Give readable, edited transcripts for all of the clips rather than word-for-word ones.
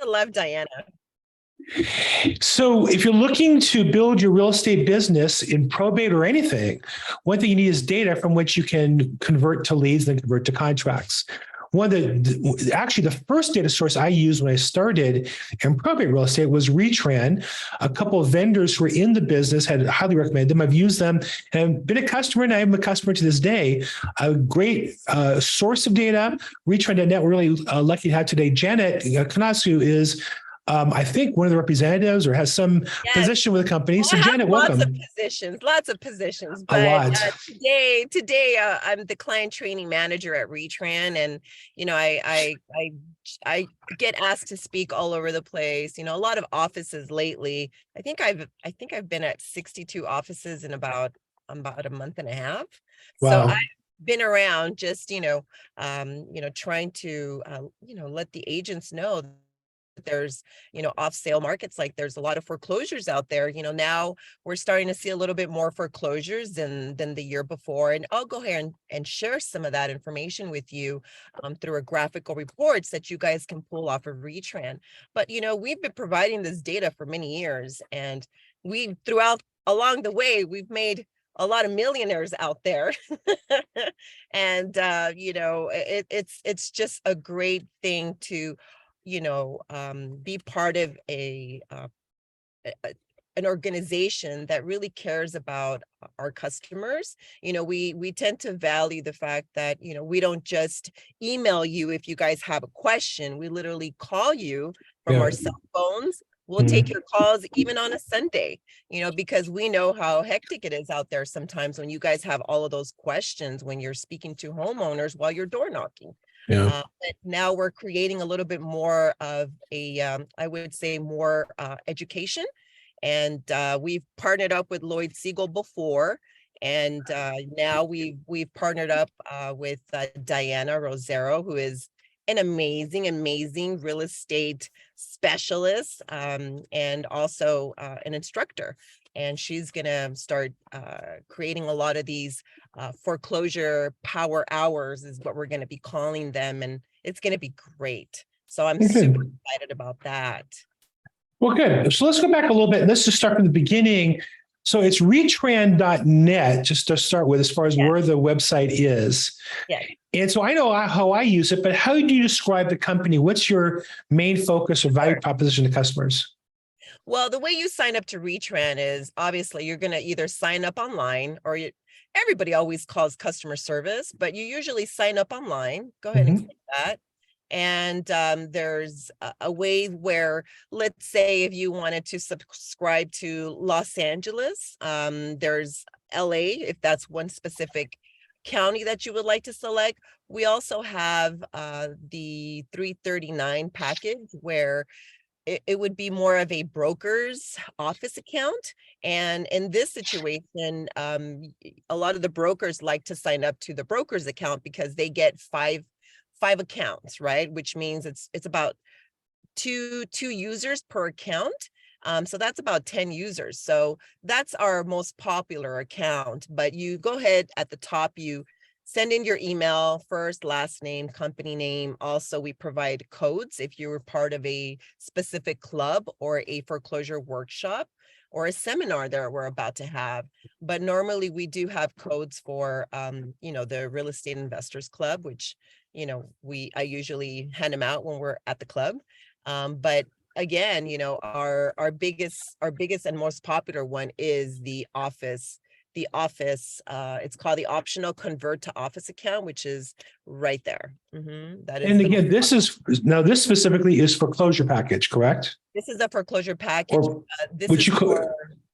I love Diana. So if you're looking to build your real estate business in probate or anything, one thing you need is data from which you can convert to leads and convert to contracts. Actually, the first data source I used when I started in probate real estate was Retran. A couple of vendors who were in the business had highly recommended them. I've used them and been a customer, and I am a customer to this day. A great source of data. Retran.net, we're really lucky to have today Janet Canas, who is I think one of the representatives or has some position with the company. So Janet, welcome. Lots of positions. But a lot. Today, I'm the client training manager at Retran, and I get asked to speak all over the place. A lot of offices lately. I think I've been at 62 offices in about a month and a half. Wow. So I've been around just trying to let the agents know there's off sale markets, like there's a lot of foreclosures out there. Now we're starting to see a little bit more foreclosures than the year before, and I'll go ahead and share some of that information with you through a graphical reports that you guys can pull off of Retran. But we've been providing this data for many years, and along the way we've made a lot of millionaires out there. And it's just a great thing to be part of an organization that really cares about our customers. We tend to value the fact that, we don't just email you if you guys have a question. We literally call you from our cell phones. We'll take your calls even on a Sunday, because we know how hectic it is out there sometimes when you guys have all of those questions when you're speaking to homeowners while you're door knocking. Yeah. But now we're creating a little bit more of I would say more education. And we've partnered up with Lloyd Siegel before. And now we've partnered up with Diana Rosero, who is an amazing real estate specialist and also an instructor. And she's going to start creating a lot of these foreclosure power hours is what we're going to be calling them. And it's going to be great. So I'm super excited about that. Well, good. So let's go back a little bit. Let's just start from the beginning. So it's retran.net, just to start with, as far as where the website is. Yeah. And so I know how I use it, but how do you describe the company? What's your main focus or value proposition to customers? Well, the way you sign up to Retran is obviously you're going to either sign up online or everybody always calls customer service, but you usually sign up online. Go ahead and click that. And there's a way where, let's say, if you wanted to subscribe to Los Angeles, there's LA, if that's one specific county that you would like to select. We also have the 339 package where it would be more of a broker's office account. And in this situation, a lot of the brokers like to sign up to the broker's account because they get five accounts, right? Which means it's about two users per account. So that's about 10 users. So that's our most popular account. But you go ahead at the top, you send in your email, first, last name, company name. Also, we provide codes if you were part of a specific club or a foreclosure workshop or a seminar that we're about to have. But normally we do have codes for, the Real Estate Investors Club, which, I usually hand them out when we're at the club. But again, our biggest and most popular one is the office. It's called the optional convert to office account, which is right there. That is. And again, this specifically is foreclosure package, correct? This is a foreclosure package.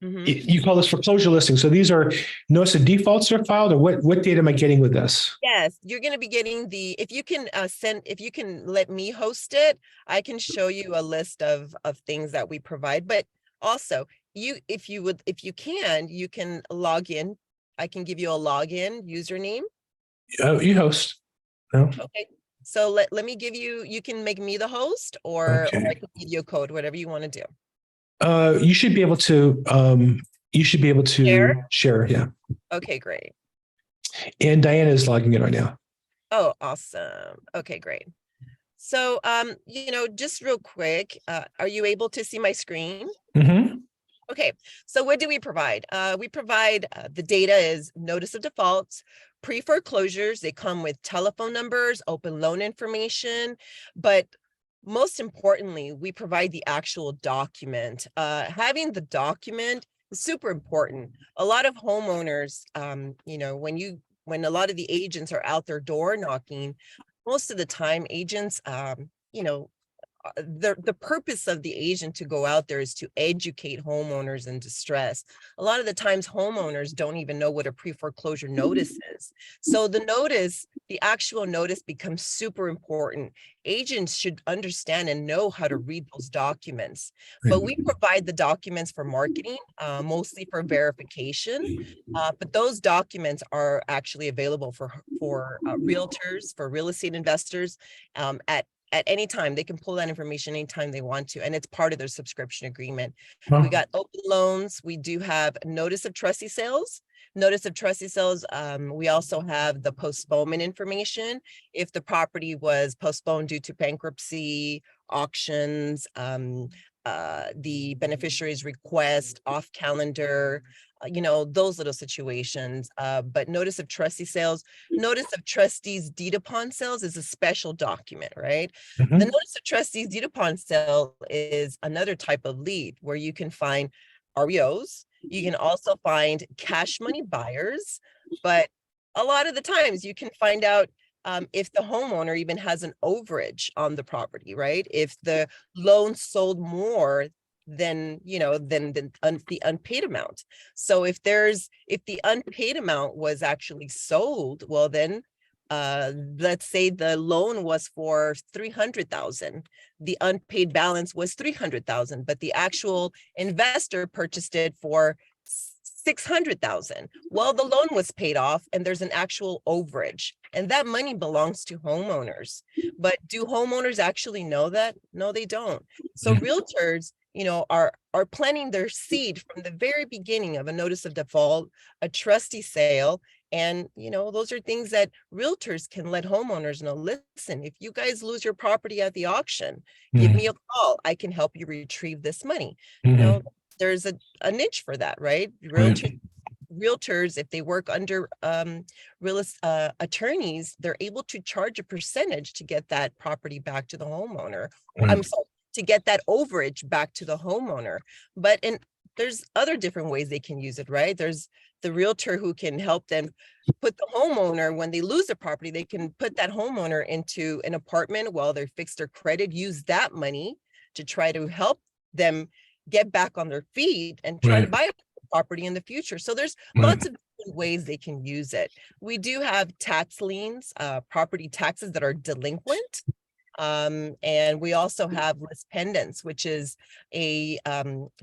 You call this foreclosure listing. So these are notice of defaults are filed, or what data am I getting with this? Yes, you're going to be getting if you can let me host it, I can show you a list of things that we provide. But also, if you can log in. I can give you a login username. You host. No. Okay. So let me give you can make me the host or I can give you a code, whatever you want to do. You should be able to share. Yeah. Okay, great. And Diana is logging in right now. Oh, awesome. Okay, great. So, just real quick, are you able to see my screen? Mhm. Okay, so what do we provide? We provide the data is notice of defaults, pre-foreclosures. They come with telephone numbers, open loan information, but most importantly, we provide the actual document. Having the document is super important. A lot of homeowners, when a lot of the agents are out their door knocking, most of the time agents, the purpose of the agent to go out there is to educate homeowners in distress. A lot of the times homeowners don't even know what a pre-foreclosure notice is. So the actual notice becomes super important. Agents should understand and know how to read those documents. But we provide the documents for marketing, mostly for verification. But those documents are actually available for realtors, for real estate investors, at any time. They can pull that information anytime they want to, and it's part of their subscription agreement. We got open loans. We do have notice of trustee sales. Notice of trustee sales. We also have the postponement information. If the property was postponed due to bankruptcy, auctions, the beneficiary's request, off calendar, those little situations. But notice of trustee sales, notice of trustees deed upon sales is a special document, right? The Mhm. notice of trustees deed upon sale is another type of lead where you can find REOs. You can also find cash money buyers, but a lot of the times you can find out if the homeowner even has an overage on the property, right? If the loan sold more than the unpaid amount. So if the unpaid amount was actually sold, well then let's say the loan was for 300,000, the unpaid balance was 300,000, but the actual investor purchased it for 600,000. Well, the loan was paid off and there's an actual overage, and that money belongs to homeowners. But do homeowners actually know that? No, they don't. So realtors, are planting their seed from the very beginning of a notice of default, a trustee sale. And, those are things that realtors can let homeowners know. Listen, if you guys lose your property at the auction, give me a call. I can help you retrieve this money. There's a niche for that, right? Realtors, if they work under attorneys, they're able to charge a percentage to get that property back to the homeowner. I'm sorry, to get that overage back to the homeowner. But there's other different ways they can use it, right? There's the realtor who can help them put the homeowner, when they lose the property, they can put that homeowner into an apartment while they fix their credit, use that money to try to help them get back on their feet and try to buy a property in the future. So there's lots of different ways they can use it. We do have tax liens, property taxes that are delinquent. And we also have lis pendens, which is a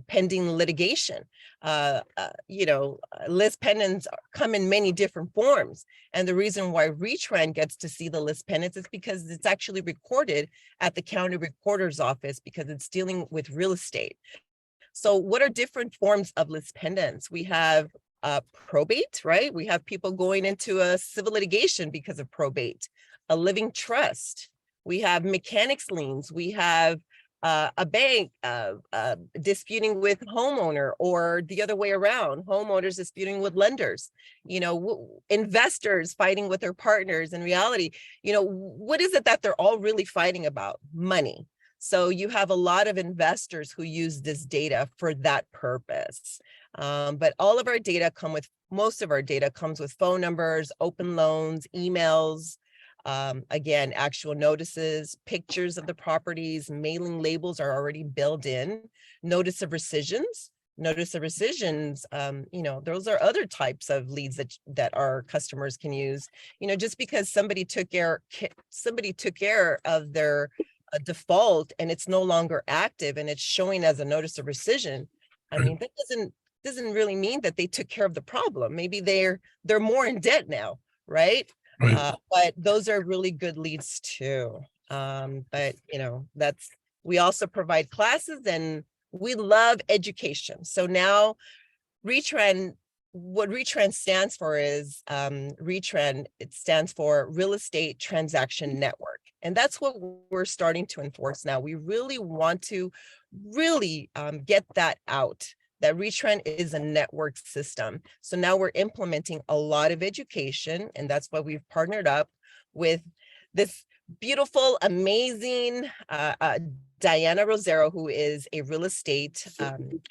pending litigation. Lis pendens come in many different forms. And the reason why Retran gets to see the lis pendens is because it's actually recorded at the county recorder's office, because it's dealing with real estate. So what are different forms of lis pendens? We have probate, right? We have people going into a civil litigation because of probate, a living trust. We have mechanics liens. We have a bank disputing with homeowner, or the other way around, homeowners disputing with lenders, investors fighting with their partners. In reality, what is it that they're all really fighting about? Money. So you have a lot of investors who use this data for that purpose. But most of our data comes with phone numbers, open loans, emails, again, actual notices, pictures of the properties, mailing labels are already built in, notice of rescissions. Those are other types of leads that our customers can use. Just because somebody took care of their default and it's no longer active and it's showing as a notice of rescission, I mean, that doesn't really mean that they took care of the problem. Maybe they're more in debt now, right? But those are really good leads too. But we also provide classes, and we love education. So now Retran, what RETRAN stands for is RETRAN, it stands for Real Estate Transaction Network. And that's what we're starting to enforce now. We really want to get that out, that RETRAN is a network system. So now we're implementing a lot of education, and that's why we've partnered up with this beautiful, amazing Diana Rosero, who is a real estate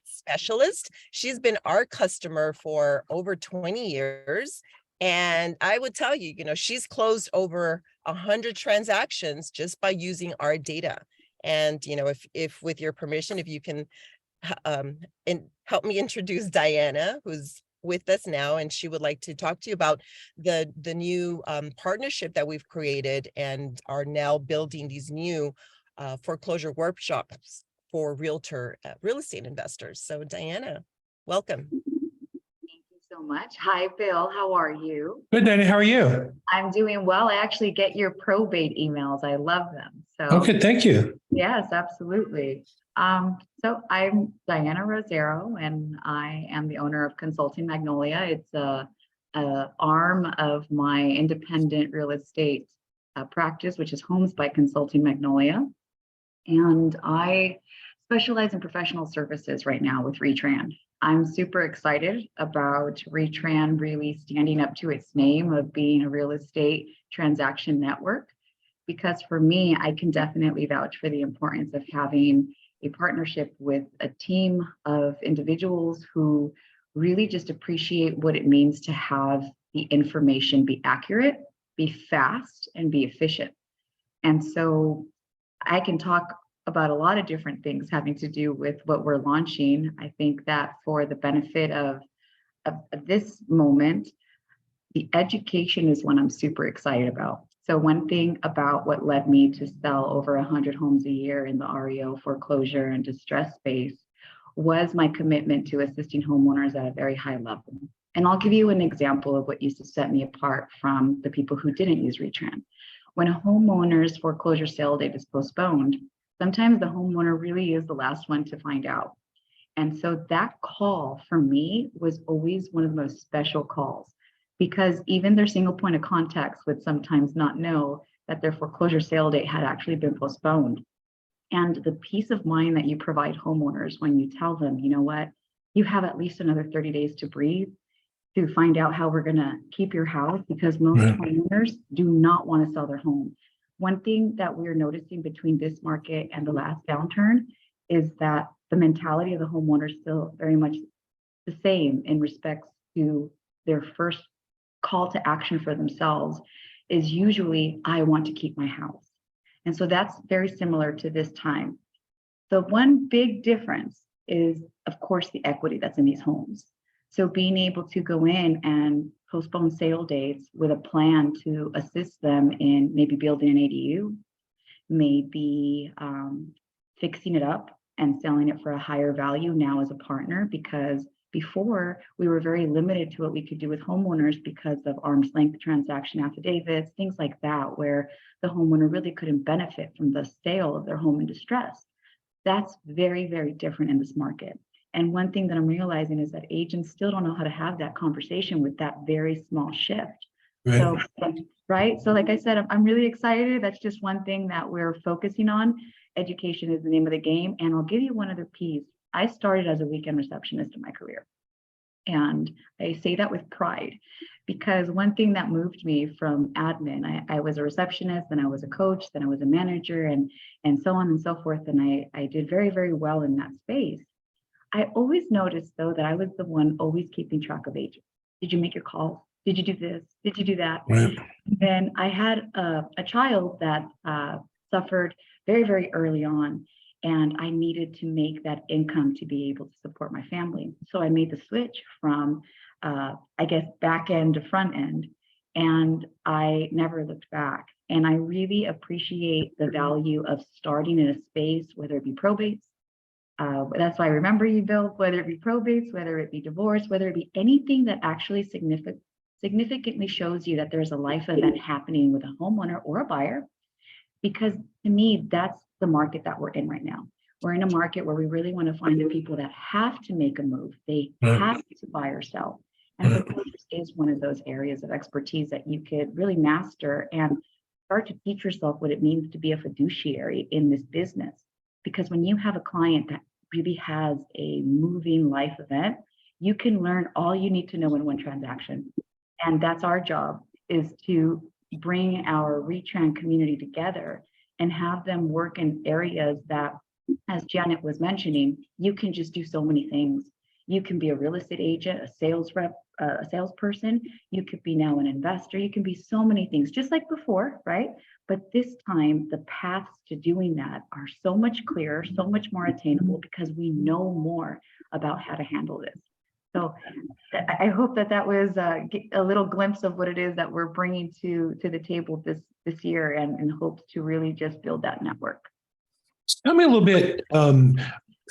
specialist. She's been our customer for over 20 years. And I would tell you, she's closed over 100 transactions just by using our data. And, if with your permission, if you can and help me introduce Diana, who's with us now, and she would like to talk to you about the new partnership that we've created and are now building these new foreclosure workshops for real estate investors. So Diana, welcome. Thank you so much. Hi, Bill. How are you? Good, Danny. How are you? I'm doing well. I actually get your probate emails. I love them. So Okay, thank you. yes, absolutely. So I'm Diana Rosero, and I am the owner of Consulting Magnolia. It's a arm of my independent real estate practice, which is Homes by Consulting Magnolia. And I specialize in professional services right now with RETRAN. I'm super excited about RETRAN really standing up to its name of being a real estate transaction network, because for me, I can definitely vouch for the importance of having a partnership with a team of individuals who really just appreciate what it means to have the information be accurate, be fast, and be efficient. And so I can talk about a lot of different things having to do with what we're launching. I think that for the benefit of this moment, the education is what I'm super excited about. So one thing about what led me to sell over 100 homes a year in the REO foreclosure and distress space was my commitment to assisting homeowners at a very high level. And I'll give you an example of what used to set me apart from the people who didn't use RETRAN. When a homeowner's foreclosure sale date is postponed, sometimes the homeowner really is the last one to find out. And so that call for me was always one of the most special calls, because even their single point of contacts would sometimes not know that their foreclosure sale date had actually been postponed. And the peace of mind that you provide homeowners when you tell them, you know what, you have at least another 30 days to breathe to find out how we're going to keep your house, because most homeowners do not want to sell their home. One thing that we're noticing between this market and the last downturn is that the mentality of the homeowner is still very much the same in respects to their first call to action for themselves is usually, I want to keep my house. And so that's very similar to this time. The one big difference is, of course, the equity that's in these homes. So being able to go in and postpone sale dates with a plan to assist them in maybe building an ADU, maybe fixing it up and selling it for a higher value now as a partner, because before we were very limited to what we could do with homeowners because of arm's length transaction affidavits, things like that, where the homeowner really couldn't benefit from the sale of their home in distress. That's very, very different in this market. And one thing that I'm realizing is that agents still don't know how to have that conversation with that very small shift. Right. So, right. So like I said, I'm really excited. That's just one thing that we're focusing on. Education is the name of the game. And I'll give you one other piece. I started as a weekend receptionist in my career. And I say that with pride, because one thing that moved me from admin, I was a receptionist, then I was a coach, then I was a manager, and so on and so forth. And I did very, very well in that space. I always noticed, though, that I was the one always keeping track of agents. Did you make your calls? Did you do this? Did you do that? Right. Then I had a child that suffered very, very early on, and I needed to make that income to be able to support my family. So I made the switch from, I guess, back end to front end, and I never looked back. And I really appreciate the value of starting in a space, whether it be probates. That's why I remember you, Bill, whether it be probates, whether it be divorce, whether it be anything that actually significantly shows you that there's a life event happening with a homeowner or a buyer. Because to me, that's the market that we're in right now. We're in a market where we really want to find the people that have to make a move. They have to buy or sell. And foreclosures is one of those areas of expertise that you could really master and start to teach yourself what it means to be a fiduciary in this business. Because when you have a client that really has a moving life event, you can learn all you need to know in one transaction. And that's our job, is to bring our Retran community together and have them work in areas that, as Janet was mentioning, you can just do so many things. You can be a real estate agent, a sales rep, a salesperson. You could be now an investor. You can be so many things, just like before, right? But this time, the paths to doing that are so much clearer, so much more attainable, because we know more about how to handle this. So I hope that was a little glimpse of what it is that we're bringing to the table this year, and hopes to really just build that network. Tell me a little bit.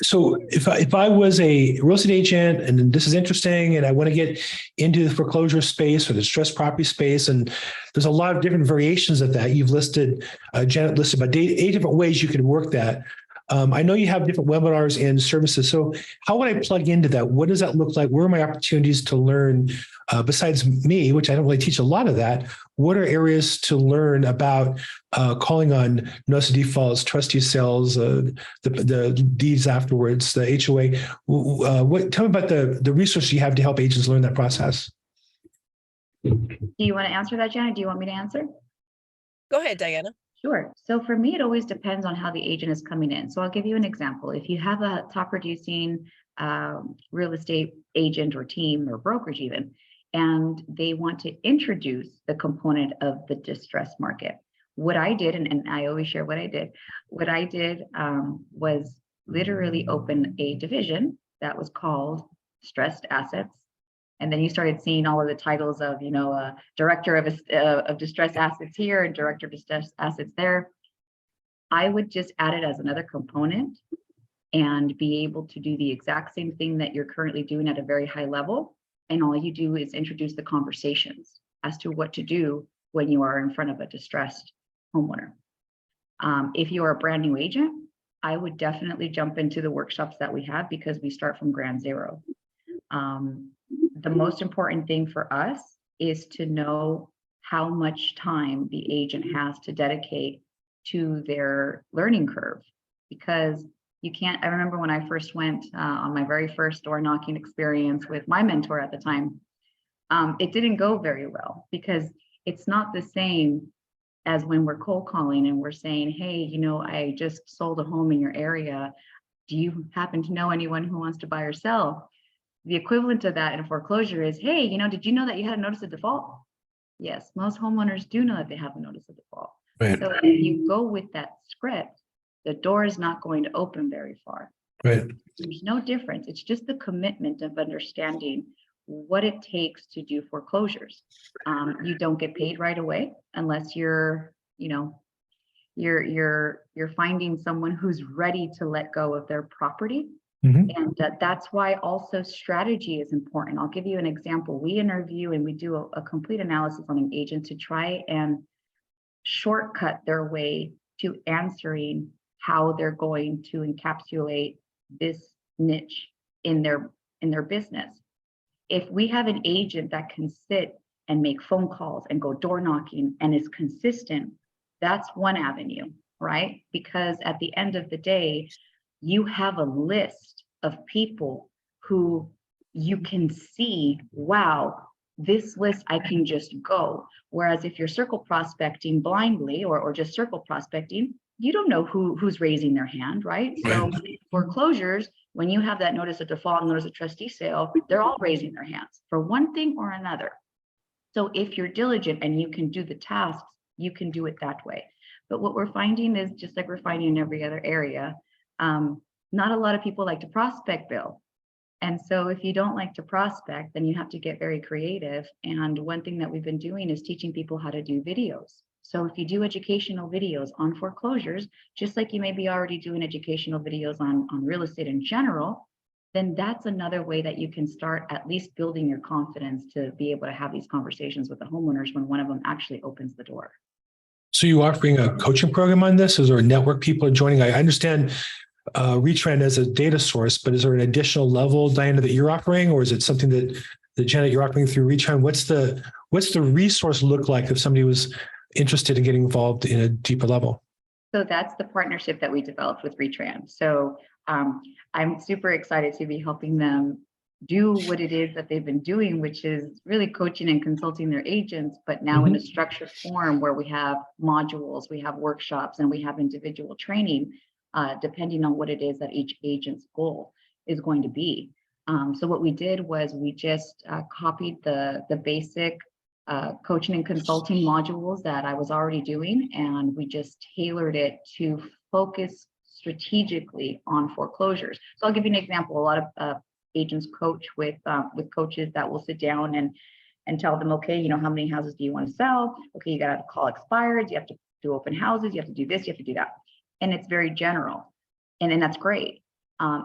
So if I was a real estate agent and this is interesting and I want to get into the foreclosure space or the distressed property space, and there's a lot of different variations of that. You've listed, Janet listed about 8 different ways you can work that. I know you have different webinars and services. So how would I plug into that? What does that look like? Where are my opportunities to learn besides me, which I don't really teach a lot of that? What are areas to learn about calling on notice of defaults, trustee sales, the deeds afterwards, the HOA? Tell me about the resources you have to help agents learn that process. Do you want to answer that, Janet? Do you want me to answer? Go ahead, Diana. Sure. So for me, it always depends on how the agent is coming in. So I'll give you an example. If you have a top producing real estate agent or team or brokerage even, and they want to introduce the component of the distress market, what I did, and I always share what I did was literally open a division that was called Stressed Assets. And then you started seeing all of the titles of, director of distressed assets here and director of distressed assets there. I would just add it as another component and be able to do the exact same thing that you're currently doing at a very high level. And all you do is introduce the conversations as to what to do when you are in front of a distressed homeowner. If you are a brand new agent, I would definitely jump into the workshops that we have, because we start from ground zero. The most important thing for us is to know how much time the agent has to dedicate to their learning curve, because you can't. I remember when I first went on my very first door knocking experience with my mentor at the time, it didn't go very well, because it's not the same as when we're cold calling and we're saying, hey, I just sold a home in your area. Do you happen to know anyone who wants to buy or sell? The equivalent of that in foreclosure is, hey, did you know that you had a notice of default? Yes, most homeowners do know that they have a notice of default. Right. So if you go with that script, the door is not going to open very far. Right. There's no difference. It's just the commitment of understanding what it takes to do foreclosures. You don't get paid right away unless you're finding someone who's ready to let go of their property. Mm-hmm. And that's why also strategy is important. I'll give you an example. We interview and we do a complete analysis on an agent to try and shortcut their way to answering how they're going to encapsulate this niche in their business. If we have an agent that can sit and make phone calls and go door knocking and is consistent, that's one avenue, right? Because at the end of the day, you have a list of people who you can see, wow, this list I can just go. Whereas if you're circle prospecting blindly or just circle prospecting, you don't know who's raising their hand, right? So foreclosures, when you have that notice of default and notice of trustee sale, they're all raising their hands for one thing or another. So if you're diligent and you can do the tasks, you can do it that way. But what we're finding is, just like we're finding in every other area, not a lot of people like to prospect, Bill. And so if you don't like to prospect, then you have to get very creative. And one thing that we've been doing is teaching people how to do videos. So if you do educational videos on foreclosures, just like you may be already doing educational videos on real estate in general, then that's another way that you can start at least building your confidence to be able to have these conversations with the homeowners when one of them actually opens the door. So you offering a coaching program on this? Is there a network people are joining? I understand Retrend as a data source, but is there an additional level, Diana, that you're offering, or is it something that Janet, you're offering through Retrend. What's the resource look like if somebody was interested in getting involved in a deeper level? So that's the partnership that we developed with Retrend. So I'm super excited to be helping them do what it is that they've been doing, which is really coaching and consulting their agents, but now in a structured form where we have modules, we have workshops, and we have individual training, depending on what it is that each agent's goal is going to be. So what we did was we just copied the basic coaching and consulting modules that I was already doing, and we just tailored it to focus strategically on foreclosures. So I'll give you an example. A lot of agents coach with coaches that will sit down and tell them, okay, you know, how many houses do you want to sell? Okay, you got to call expireds, you have to do open houses, you have to do this, you have to do that, and it's very general, and that's great,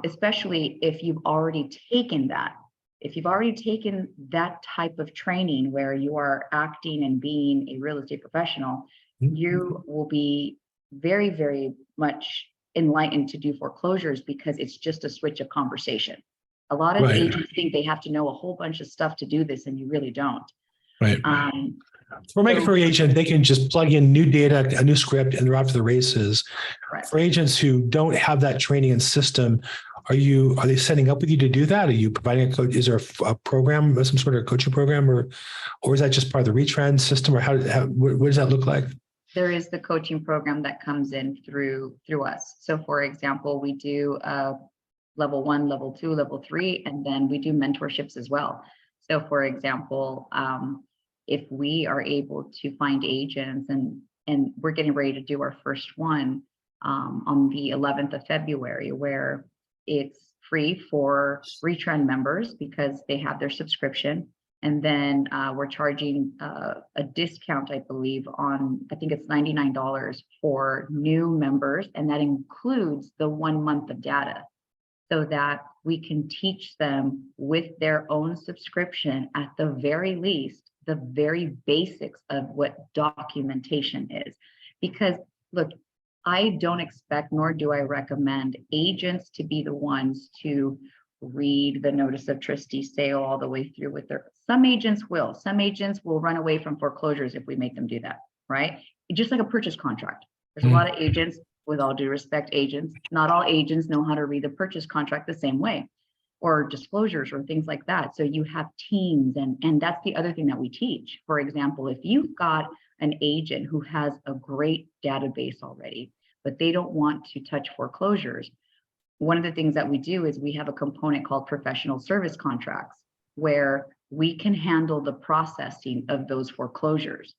especially if you've already taken that. If you've already taken that type of training where you are acting and being a real estate professional, you will be very, very much enlightened to do foreclosures because it's just a switch of conversation. A lot of agents think they have to know a whole bunch of stuff to do this, and you really don't. Right. For Make It For Agent, they can just plug in new data, a new script, and they're off to the races. Right. For agents who don't have that training and system, are they setting up with you to do that? Are you providing a coach? Is there a program, some sort of coaching program, or is that just part of the Retrend system, or what does that look like? There is the coaching program that comes in through us. So for example, we do level 1, level 2, level 3, and then we do mentorships as well. So for example, if we are able to find agents, and we're getting ready to do our first one on the 11th of February, where it's free for Retrend members because they have their subscription. And then we're charging a discount, I believe, I think it's $99 for new members. And that includes the 1 month of data, so that we can teach them with their own subscription, at the very least, the very basics of what documentation is. Because look, I don't expect, nor do I recommend, agents to be the ones to read the notice of trustee sale all the way through with some agents will. Some agents will run away from foreclosures if we make them do that, right? Just like a purchase contract. There's a lot of agents, with all due respect, agents, not all agents know how to read the purchase contract the same way, or disclosures or things like that. So you have teams, and that's the other thing that we teach. For example, if you've got an agent who has a great database already, but they don't want to touch foreclosures, one of the things that we do is we have a component called professional service contracts, where we can handle the processing of those foreclosures.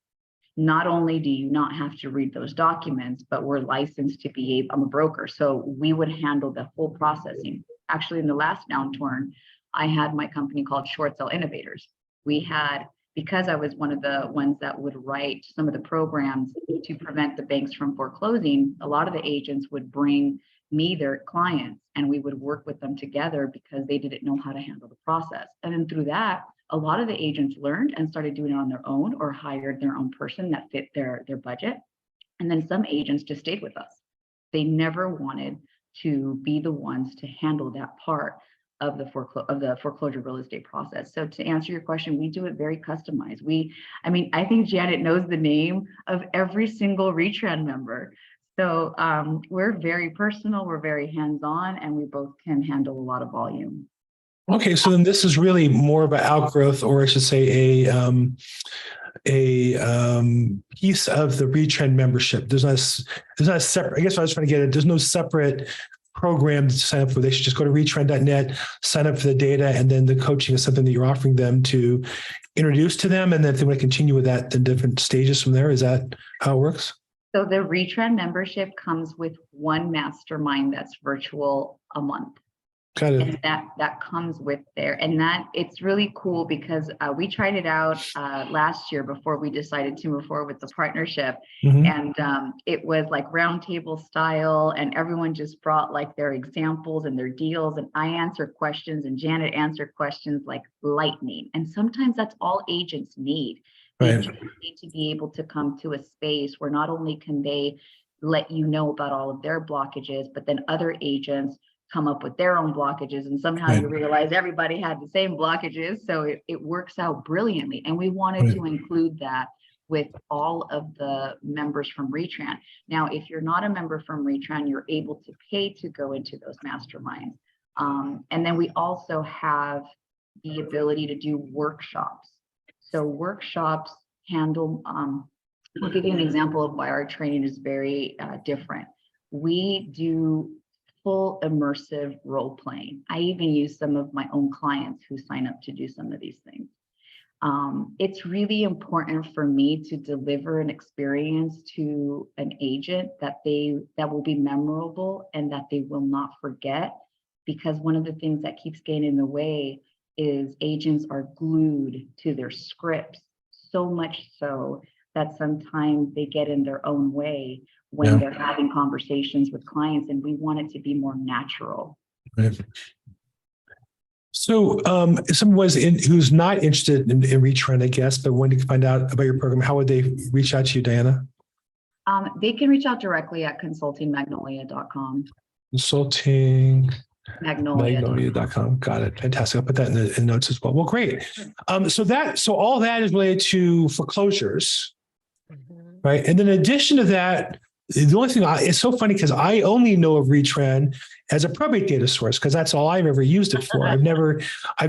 Not only do you not have to read those documents, but we're licensed to be able, I'm a broker, so we would handle the full processing. Actually, in the last downturn, I had my company called Short Sale Innovators. Because I was one of the ones that would write some of the programs to prevent the banks from foreclosing, a lot of the agents would bring me their clients, and we would work with them together because they didn't know how to handle the process. And then through that, a lot of the agents learned and started doing it on their own, or hired their own person that fit their budget. And then some agents just stayed with us. They never wanted to be the ones to handle that part of the foreclosure real estate process. So to answer your question, we do it very customized. I think Janet knows the name of every single Retrend member. So we're very personal, we're very hands-on, and we both can handle a lot of volume. Okay, so then this is really more of an outgrowth, or I should say a piece of the Retrend membership. There's not a separate, I guess what I was trying to get at, there's no separate program to sign up for. They should just go to retrend.net, sign up for the data, and then the coaching is something that you're offering them to introduce to them. And then if they want to continue with that, in different stages from there, is that how it works? So the Retrend membership comes with one mastermind that's virtual a month. Got it. And that comes with there. And that it's really cool because we tried it out last year before we decided to move forward with the partnership. And it was like roundtable style, and everyone just brought like their examples and their deals, and I answered questions and Janet answered questions like lightning. And sometimes that's all agents need. They just need to be able to come to a space where not only can they let you know about all of their blockages, but then other agents come up with their own blockages, and somehow you realize everybody had the same blockages. So it works out brilliantly. And we wanted to include that with all of the members from Retran. Now, if you're not a member from Retran, you're able to pay to go into those masterminds. And then we also have the ability to do workshops. So workshops handle, I'll give you an example of why our training is very different. We do full immersive role playing. I even use some of my own clients who sign up to do some of these things. It's really important for me to deliver an experience to an agent that will be memorable and that they will not forget, because one of the things that keeps getting in the way is agents are glued to their scripts, so much so that sometimes they get in their own way when they're having conversations with clients, and we want it to be more natural. Right. So if someone who's not interested in Retran, I guess, but wanted to find out about your program, how would they reach out to you, Diana? They can reach out directly at consultingmagnolia.com. Magnolia.com. Got it. Fantastic. I'll put that in the notes as well. Well, great. So all that is related to foreclosures, right? And then in addition to that, the only thing it's so funny because I only know of Retran as a probate data source, because that's all I've ever used it for. I've never, I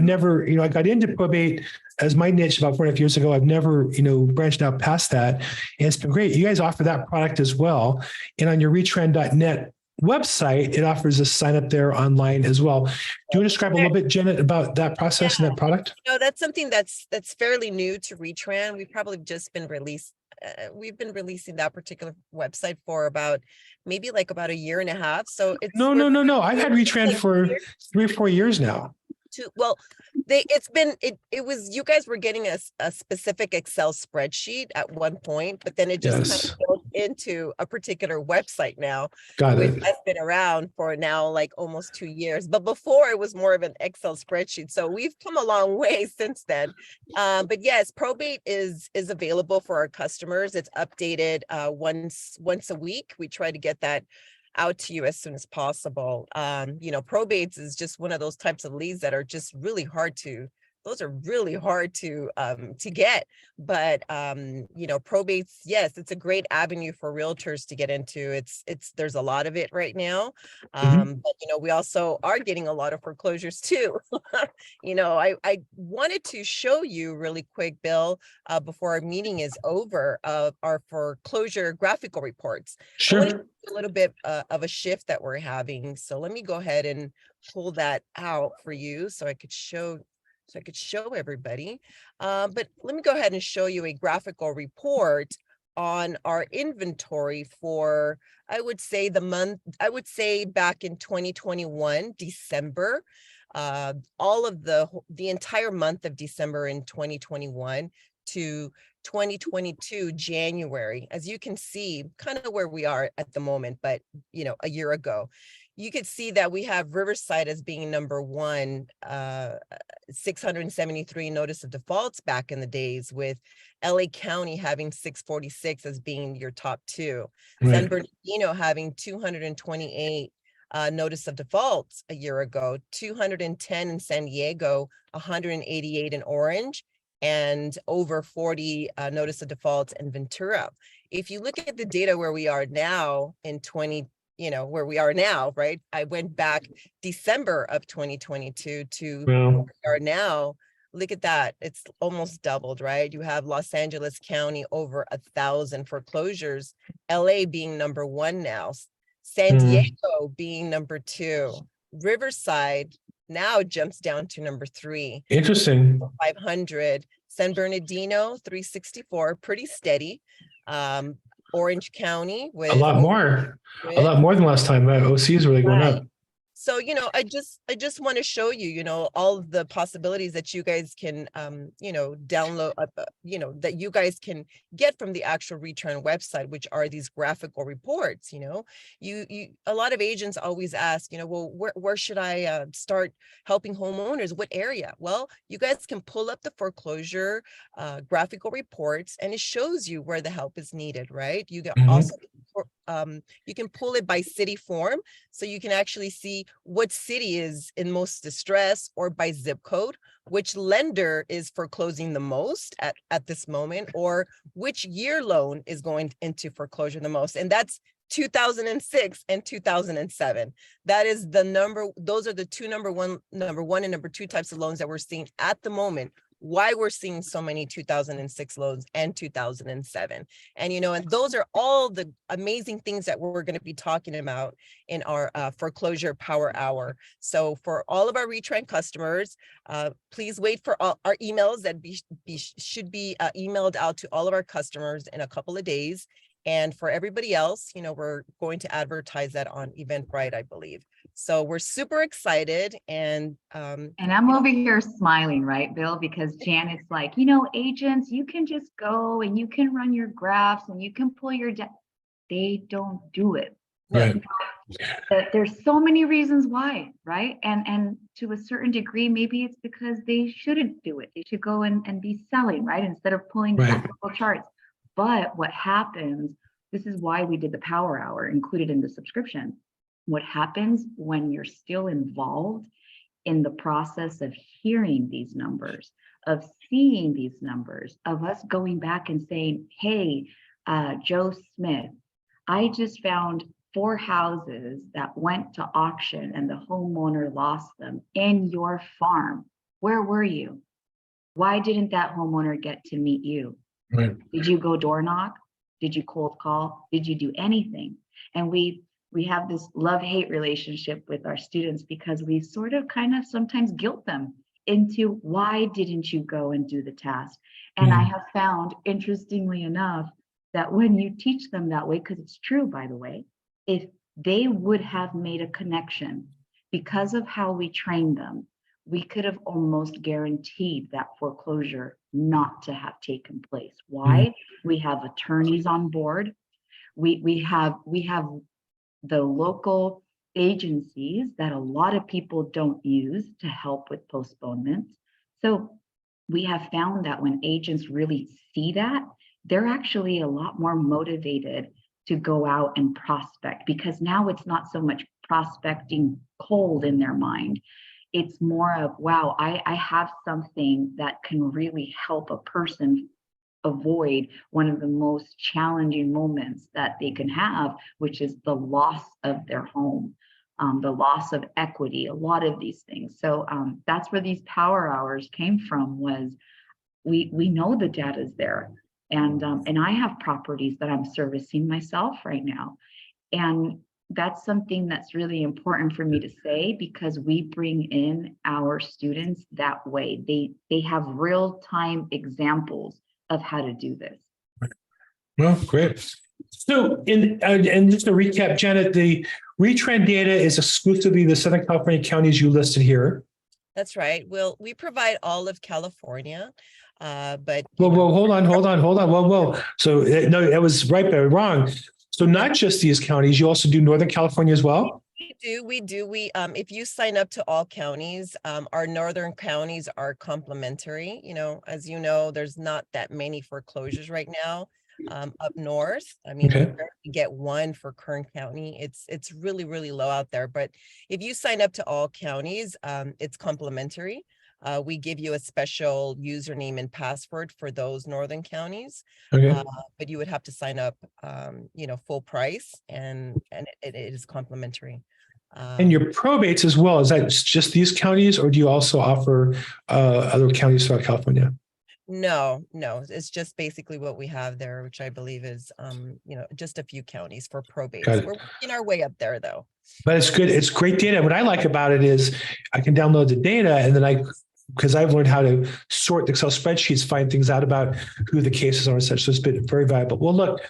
got into probate as my niche about 4.5 years ago. I've never, branched out past that. And it's been great. You guys offer that product as well. And on your retran.net website, it offers a sign up there online as well. Do you want to describe a little bit, Janet, about that process and that product? That's something that's fairly new to Retran. We've probably just been released. We've been releasing that particular website for about a year and a half. So it's No. I've had Retran for 3 or 4 years now. It was, you guys were getting a specific Excel spreadsheet at one point, but then it just kind of built into a particular website now. Got it. Which has been around for now like almost 2 years, but before it was more of an Excel spreadsheet. So we've come a long way since then. But yes, probate is available for our customers. It's updated once a week. We try to get that out to you as soon as possible. Probates is just one of those types of leads that are just really hard to get. But probates, yes, it's a great avenue for realtors to get into. There's a lot of it right now. But we also are getting a lot of foreclosures too. I wanted to show you really quick, Bill, before our meeting is over, our foreclosure graphical reports. Sure. A little bit of a shift that we're having. So let me go ahead and pull that out for you so I could show everybody. But let me go ahead and show you a graphical report on our inventory for, I would say back in 2021, December, all of the entire month of December in 2021 to 2022 January, as you can see, kind of where we are at the moment, but a year ago, you could see that we have Riverside as being number one, 673 notice of defaults back in the days, with LA County having 646 as being your top two. Right. San Bernardino having 228 notice of defaults a year ago, 210 in San Diego, 188 in Orange, and over 40 notice of defaults in Ventura. If you look at the data where we are now in where we are now, right? I went back December of 2022 to where we are now. Look at that. It's almost doubled, right? You have Los Angeles County over 1,000 foreclosures, LA being number one now, San Diego being number two, Riverside now jumps down to number 3. Interesting. 500, San Bernardino 364, pretty steady. Orange County with a lot more than last time. OCs really going up. So, I just want to show you, all of the possibilities that you guys can, download, that you guys can get from the actual Retran website, which are these graphical reports. A lot of agents always ask, well, where should I start helping homeowners? What area? Well, you guys can pull up the foreclosure graphical reports, and it shows you where the help is needed, right? You can also you can pull it by city form. So you can actually see what city is in most distress, or by zip code, which lender is foreclosing the most at this moment, or which year loan is going into foreclosure the most. And that's 2006 and 2007. That is the number, those are the two number one and number two types of loans that we're seeing at the moment. Why we're seeing so many 2006 loans and 2007. And, and those are all the amazing things that we're going to be talking about in our foreclosure power hour. So for all of our retrend customers, please wait for all our emails that should be emailed out to all of our customers in a couple of days. And for everybody else, we're going to advertise that on Eventbrite, I believe. So we're super excited. And I'm over here smiling, right, Bill? Because Janet's like, agents, you can just go and you can run your graphs and you can pull your data. They don't do it. Right. There's so many reasons why, right? And to a certain degree, maybe it's because they shouldn't do it. They should go and be selling, right? Instead of pulling technical charts. But what happens, this is why we did the power hour included in the subscription. What happens when you're still involved in the process of hearing these numbers, of seeing these numbers, of us going back and saying, hey, Joe Smith, I just found 4 houses that went to auction and the homeowner lost them in your farm. Where were you? Why didn't that homeowner get to meet you? Right. Did you go door knock? Did you cold call? Did you do anything? And we have this love-hate relationship with our students because we sort of kind of sometimes guilt them into, why didn't you go and do the task? And I have found, interestingly enough, that when you teach them that way, because it's true, by the way, if they would have made a connection because of how we trained them, we could have almost guaranteed that foreclosure not to have taken place. Why? We have attorneys on board. We have the local agencies that a lot of people don't use to help with postponements. So we have found that when agents really see that, they're actually a lot more motivated to go out and prospect, because now it's not so much prospecting cold in their mind. It's more of, wow, I have something that can really help a person avoid one of the most challenging moments that they can have, which is the loss of their home, the loss of equity, a lot of these things. So that's where these power hours came from, was we know the data is there. And I have properties that I'm servicing myself right now. And that's something that's really important for me to say, because we bring in our students that way. They have real-time examples of how to do this. Well, great. So, and just to recap, Janet, the retrend data is exclusively the Southern California counties you listed here. that's right. We provide all of California, but Whoa, hold on. Whoa. So no, that was right, but wrong. So not just these counties, you also do Northern California as well? We do. If you sign up to all counties, our northern counties are complimentary. As you know, there's not that many foreclosures right now up north. I mean, Okay. we barely get one for Kern County. It's really, really low out there. But if you sign up to all counties, it's complimentary. We give you a special username and password for those northern counties, Okay. but you would have to sign up, full price, and it is complimentary. And your probates as well, is that just these counties, or do you also offer other counties throughout California? No, it's just basically what we have there, which I believe is, just a few counties for probate. Got it. We're working our way up there, though. But it's good. It's great data. What I like about it is I can download the data, and then because I've learned how to sort Excel spreadsheets, find things out about who the cases are and such. So it's been very valuable. Well, look,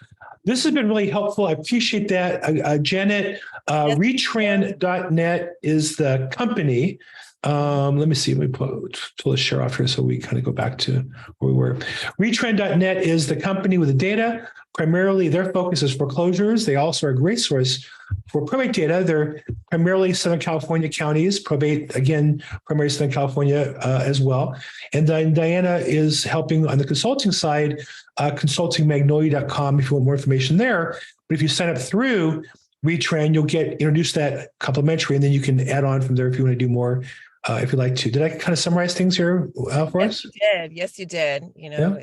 this has been really helpful. I appreciate that. Janet, Retran.net is the company. Let me see. Let me pull the share off here so we kind of go back to where we were. Retran.net is the company with the data. Primarily, their focus is foreclosures. They also are a great source for probate data. They're primarily Southern California counties, probate, again, primarily Southern California as well. And then Diana is helping on the consulting side, consultingmagnolia.com if you want more information there. But if you sign up through Retran, you'll get introduced to that complimentary, and then you can add on from there if you want to do more, if you'd like to. Did I kind of summarize things here for us? You did. Yes, you did. You know,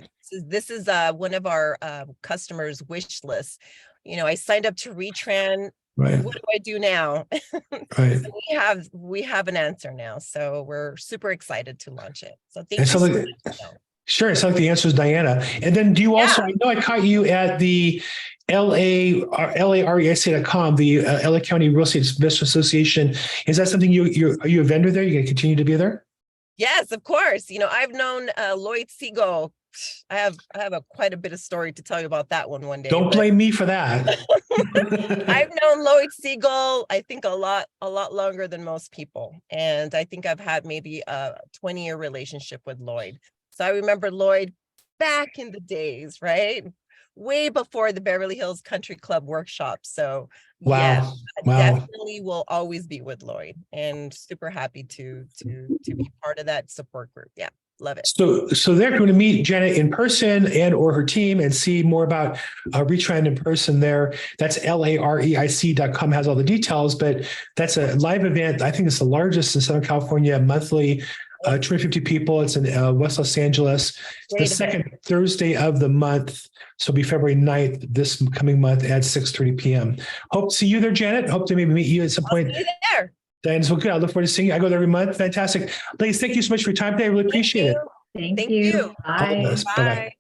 this is one of our customers' wish lists. You know, I signed up to Retran. Right. What do I do now? Right. So we have an answer now. So we're super excited to launch it. So thank And you so so the- much. Sure. It sounds like the answer is Diana. And then do you also, I know I caught you at the LAREIC.com, the LA County Real Estate Investment Association. Is that something are you a vendor there? You're going to continue to be there? Yes, of course. You know, I've known Lloyd Siegel. I have quite a bit of story to tell you about that one day. Don't blame me for that. I've known Lloyd Siegel, I think a lot longer than most people. And I think I've had maybe a 20-year relationship with Lloyd. So I remember Lloyd back in the days, right? Way before the Beverly Hills Country Club workshop. So Wow. definitely will always be with Lloyd, and super happy to be part of that support group. Yeah. Love it. So they're going to meet Janet in person and or her team and see more about Retran in person there. That's LAREIC.com, has all the details, but that's a live event. I think it's the largest in Southern California, monthly, 250 people. It's in West Los Angeles. Great It's the event. second Thursday of the month. So it'll be February 9th, this coming month at 6:30 p.m. Hope to see you there, Janet. Hope to maybe meet you at some point. See you there. Diane, so good. I look forward to seeing you. I go there every month. Fantastic. Ladies, thank you so much for your time today. I really appreciate it. Thank Thank you. you. All the Bye. best. Bye-bye. Bye.